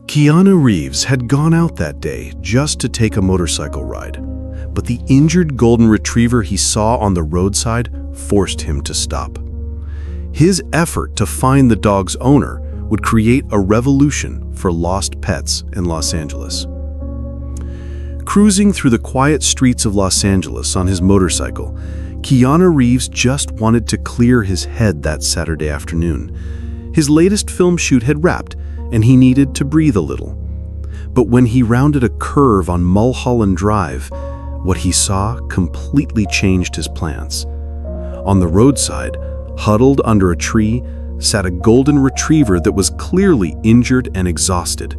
Keanu Reeves had gone out that day just to take a motorcycle ride, but the injured golden retriever he saw on the roadside forced him to stop. His effort to find the dog's owner would create a revolution for lost pets in Los Angeles. Cruising through the quiet streets of Los Angeles on his motorcycle, Keanu Reeves just wanted to clear his head that Saturday afternoon. His latest film shoot had wrapped, and he needed to breathe a little. But when he rounded a curve on Mulholland Drive, what he saw completely changed his plans. On the roadside, huddled under a tree, sat a golden retriever that was clearly injured and exhausted.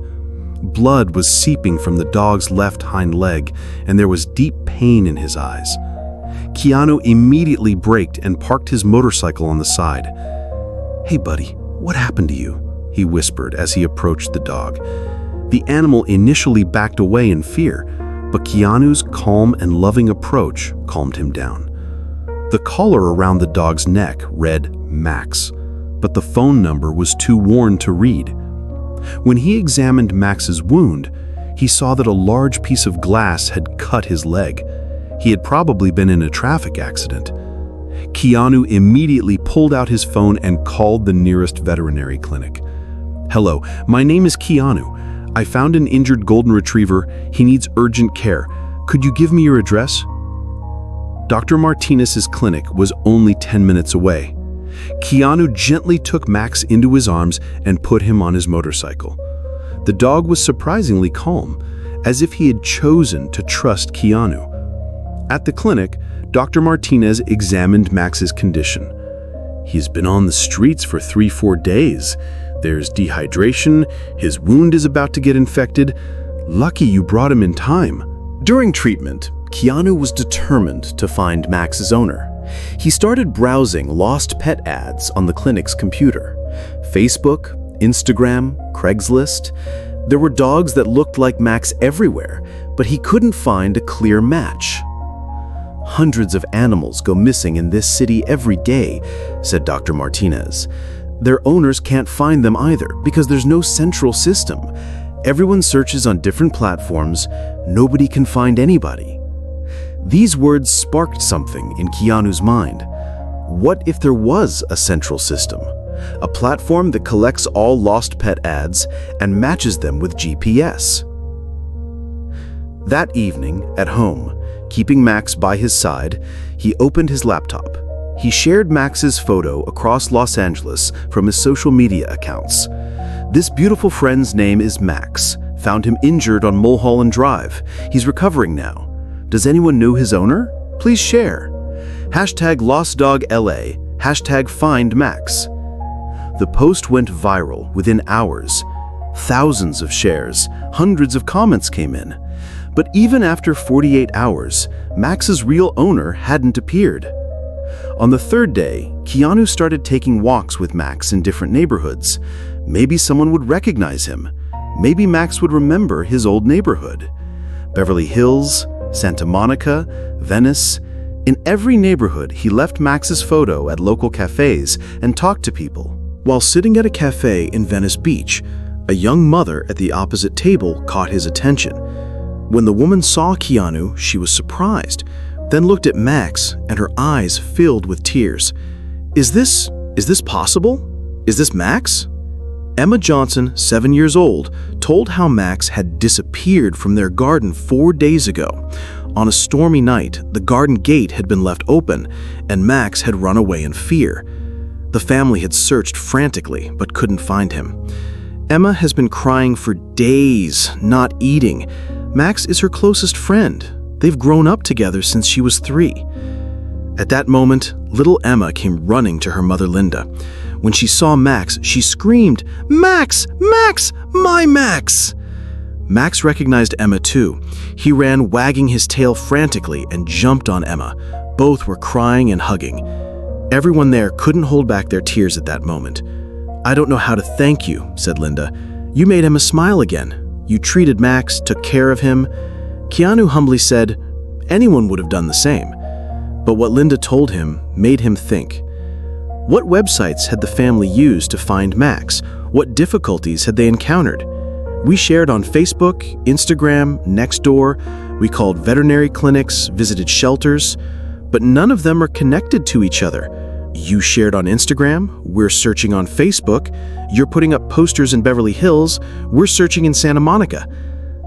Blood was seeping from the dog's left hind leg, and there was deep pain in his eyes. Keanu immediately braked and parked his motorcycle on the side. "Hey buddy, what happened to you?" he whispered as he approached the dog. The animal initially backed away in fear, but Keanu's calm and loving approach calmed him down. The collar around the dog's neck read Max, but the phone number was too worn to read. When he examined Max's wound, he saw that a large piece of glass had cut his leg. He had probably been in a traffic accident. Keanu immediately pulled out his phone and called the nearest veterinary clinic. "Hello, my name is Keanu. I found an injured golden retriever. He needs urgent care. Could you give me your address?" Dr. Martinez's clinic was only 10 minutes away. Keanu gently took Max into his arms and put him on his motorcycle. The dog was surprisingly calm, as if he had chosen to trust Keanu. At the clinic, Dr. Martinez examined Max's condition. "He's been on the streets for 3-4 days. There's dehydration, his wound is about to get infected. Lucky you brought him in time." During treatment, Keanu was determined to find Max's owner. He started browsing lost pet ads on the clinic's computer. Facebook, Instagram, Craigslist. There were dogs that looked like Max everywhere, but he couldn't find a clear match. "Hundreds of animals go missing in this city every day," said Dr. Martinez. "Their owners can't find them either because there's no central system. Everyone searches on different platforms. Nobody can find anybody." These words sparked something in Keanu's mind. What if there was a central system? A platform that collects all lost pet ads and matches them with GPS. That evening, at home, keeping Max by his side, he opened his laptop. He shared Max's photo across Los Angeles from his social media accounts. This beautiful friend's name is Max. Found him injured on Mulholland Drive. He's recovering now. Does anyone know his owner? Please share. #LostDogLA, #FindMax. The post went viral within hours. Thousands of shares, hundreds of comments came in. But even after 48 hours, Max's real owner hadn't appeared. On the third day, Keanu started taking walks with Max in different neighborhoods. Maybe someone would recognize him. Maybe Max would remember his old neighborhood. Beverly Hills, Santa Monica, Venice. In every neighborhood, he left Max's photo at local cafes and talked to people. While sitting at a cafe in Venice Beach, a young mother at the opposite table caught his attention. When the woman saw Keanu, she was surprised, then looked at Max and her eyes filled with tears. Is this possible? Is this Max?" Emma Johnson, 7 years old, told how Max had disappeared from their garden 4 days ago. On a stormy night, the garden gate had been left open, and Max had run away in fear. The family had searched frantically, but couldn't find him. Emma has been crying for days, not eating. Max is her closest friend. They've grown up together since she was 3. At that moment, little Emma came running to her mother Linda. When she saw Max, she screamed, "Max! Max! My Max!" Max recognized Emma too. He ran wagging his tail frantically and jumped on Emma. Both were crying and hugging. Everyone there couldn't hold back their tears at that moment. "I don't know how to thank you," said Linda. "You made Emma smile again. You treated Max, took care of him." Keanu humbly said, "Anyone would have done the same." But what Linda told him made him think. What websites had the family used to find Max? What difficulties had they encountered? We shared on Facebook, Instagram, Nextdoor. We called veterinary clinics, visited shelters, but none of them are connected to each other. You shared on Instagram, we're searching on Facebook, you're putting up posters in Beverly Hills, we're searching in Santa Monica.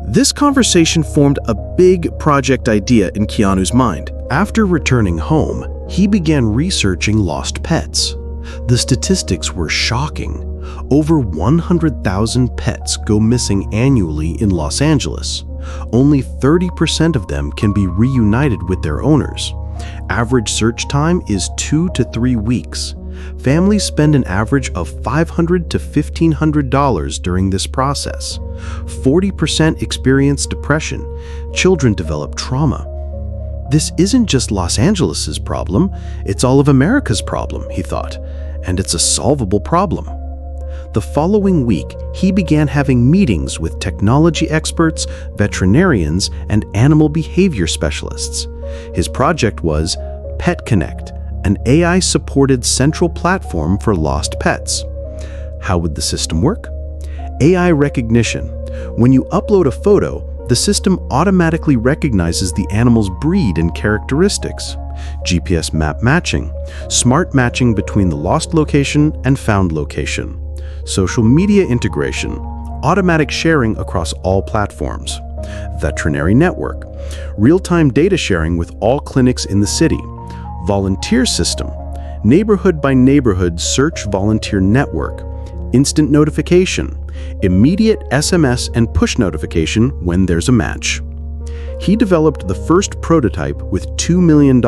This conversation formed a big project idea in Keanu's mind. After returning home, he began researching lost pets. The statistics were shocking. Over 100,000 pets go missing annually in Los Angeles. Only 30% of them can be reunited with their owners. Average search time is 2 to 3 weeks. Families spend an average of $500 to $1,500 during this process. 40% experience depression. Children develop trauma. This isn't just Los Angeles's problem, it's all of America's problem, he thought, and it's a solvable problem. The following week, he began having meetings with technology experts, veterinarians, and animal behavior specialists. His project was PetConnect, an AI-supported central platform for lost pets. How would the system work? AI recognition. When you upload a photo, the system automatically recognizes the animal's breed and characteristics. GPS map matching. Smart matching between the lost location and found location. Social media integration. Automatic sharing across all platforms. Veterinary network. Real-time data sharing with all clinics in the city. Volunteer system. Neighborhood by neighborhood search volunteer network. Instant notification. Immediate SMS and push notification when there's a match. He developed the first prototype with $2 million.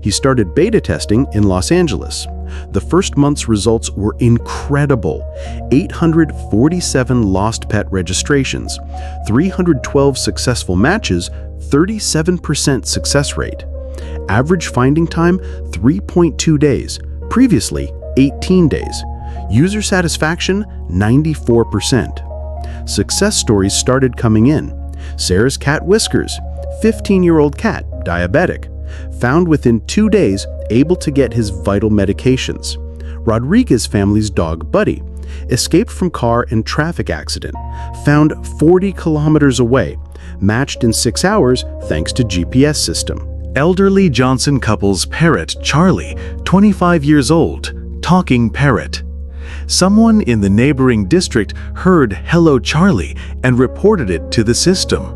He started beta testing in Los Angeles. The first month's results were incredible. 847 lost pet registrations, 312 successful matches, 37% success rate. Average finding time, 3.2 days, previously 18 days. User satisfaction, 94%. Success stories started coming in. Sarah's cat Whiskers, 15-year-old cat, diabetic, found within 2 days, able to get his vital medications. Rodriguez family's dog Buddy, escaped from car and traffic accident, found 40 kilometers away, matched in 6 hours thanks to GPS system. Elderly Johnson couple's parrot Charlie, 25 years old, talking parrot. Someone in the neighboring district heard "Hello Charlie" and reported it to the system.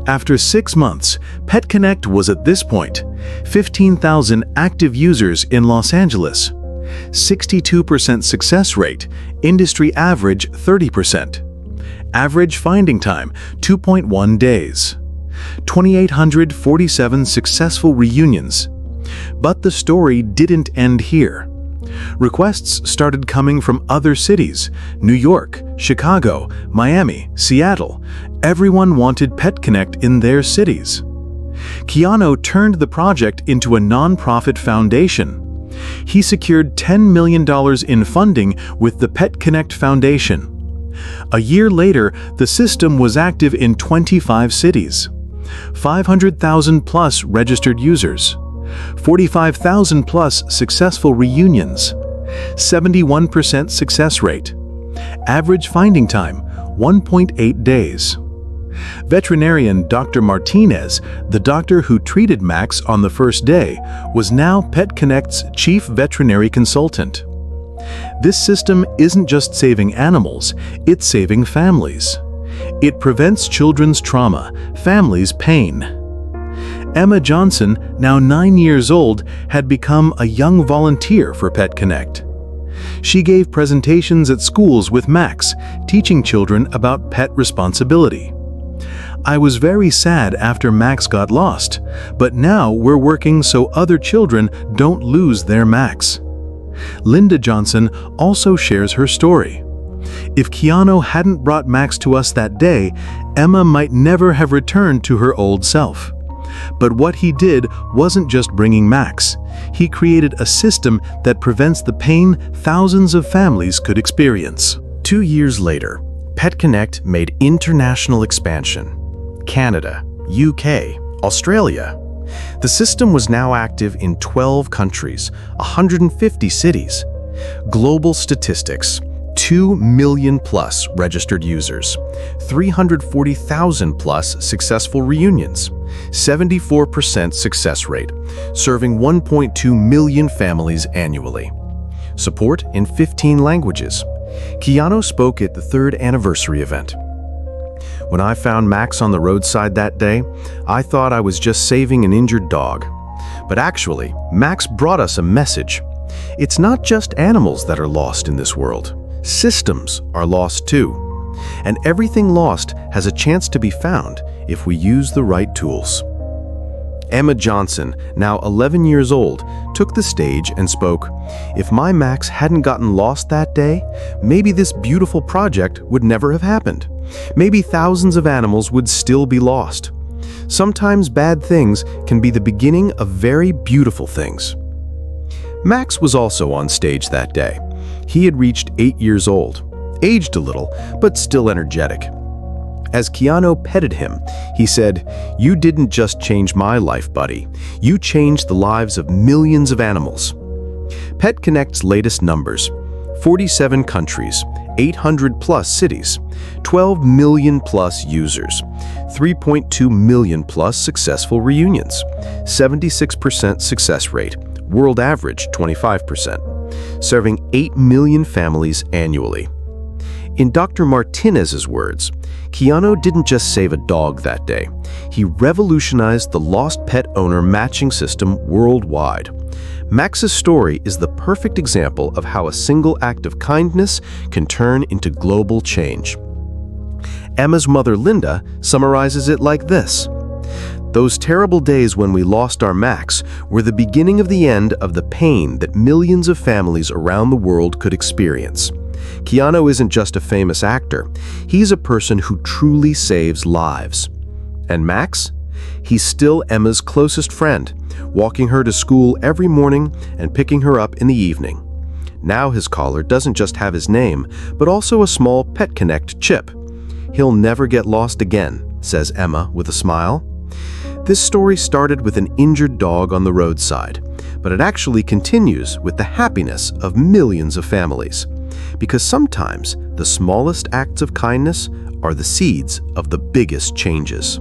After 6 months, PetConnect was at this point 15,000 active users in Los Angeles. 62% success rate, industry average 30%. Average finding time 2.1 days. 2,847 successful reunions. But the story didn't end here. Requests started coming from other cities: New York, Chicago, Miami, Seattle. Everyone wanted PetConnect in their cities. Keanu turned the project into a nonprofit foundation. He secured $10 million in funding with the PetConnect Foundation. A year later, the system was active in 25 cities. 500,000 plus registered users. 45,000 plus successful reunions. 71% success rate. Average finding time, 1.8 days. Veterinarian Dr. Martinez, the doctor who treated Max on the first day, was now PetConnect's chief veterinary consultant. This system isn't just saving animals, it's saving families. It prevents children's trauma, families' pain. Emma Johnson, now 9 years old, had become a young volunteer for PetConnect. She gave presentations at schools with Max, teaching children about pet responsibility. "I was very sad after Max got lost, but now we're working so other children don't lose their Max." Linda Johnson also shares her story. "If Keanu hadn't brought Max to us that day, Emma might never have returned to her old self. But what he did wasn't just bringing Max. He created a system that prevents the pain thousands of families could experience." 2 years later, PetConnect made international expansion. Canada, UK, Australia. The system was now active in 12 countries, 150 cities. Global statistics. 2 million plus registered users, 340,000 plus successful reunions, 74% success rate, serving 1.2 million families annually. Support in 15 languages. Keanu spoke at the 3rd anniversary event. When I found Max on the roadside that day, I thought I was just saving an injured dog. But actually, Max brought us a message. It's not just animals that are lost in this world. Systems are lost too. And everything lost has a chance to be found if we use the right tools. Emma Johnson, now 11 years old, took the stage and spoke, "If my Max hadn't gotten lost that day, maybe this beautiful project would never have happened. Maybe thousands of animals would still be lost. Sometimes bad things can be the beginning of very beautiful things." Max was also on stage that day. He had reached 8 years old, aged a little, but still energetic. As Keanu petted him, he said, "You didn't just change my life, buddy. You changed the lives of millions of animals." PetConnect's latest numbers: 47 countries, 800 plus cities, 12 million plus users, 3.2 million plus successful reunions, 76% success rate, world average 25%, serving 8 million families annually. In Dr. Martinez's words, Keanu didn't just save a dog that day. He revolutionized the lost pet owner matching system worldwide. Max's story is the perfect example of how a single act of kindness can turn into global change. Emma's mother, Linda, summarizes it like this: "Those terrible days when we lost our Max were the beginning of the end of the pain that millions of families around the world could experience." Keanu isn't just a famous actor. He's a person who truly saves lives. And Max? He's still Emma's closest friend, walking her to school every morning and picking her up in the evening. Now his collar doesn't just have his name, but also a small PetConnect chip. "He'll never get lost again," says Emma with a smile. This story started with an injured dog on the roadside, but it actually continues with the happiness of millions of families. Because sometimes the smallest acts of kindness are the seeds of the biggest changes.